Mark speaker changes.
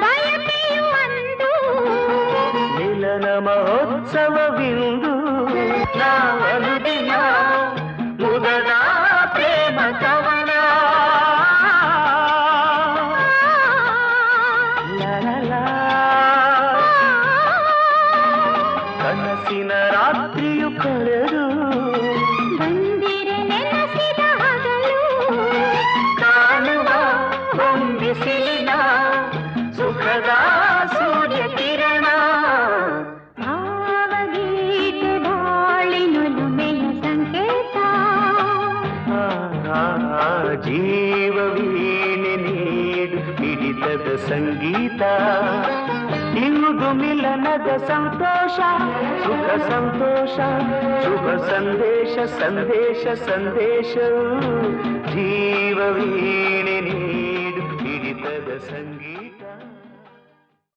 Speaker 1: ಬಯಕೆಯುವಂದು ಮಿಲನ ಮಹೋತ್ಸವವಿಂದು ನಾವನುದಿನ ಮುದದ ಪ್ರೇಮ ಕವನ ಕನಸಿನ ರಾತ್ರಿಯು ಕಳೆದು ಬಂದಿರೆ ನೆನಸಿದ ಹಗಲು ಕಾಣುವ ಹೊಂಬಿಸಿಲಿನ ಸುಖದ ಸೂರ್ಯ ಕಿರಣ ಭಾವಗೀತೆ ಬಾಳಿನುಲುಮೆಯ ಸಂಕೇತ ಜೀವವೀಣೆ ನೀಡು ಹಿಡಿತದ ಸಂಗೀತ ಇಂದು ಮಿಲನದ ಸಂತೋಷ ಸುಖ ಸಂತೋಷ ಶುಭ ಸಂದೇಶ ಸಂದೇಶ ಸಂದೇಶವು ಜೀವವೀಣೆ ನೀಡು ಹಿಡಿತದ ಸಂಗೀತ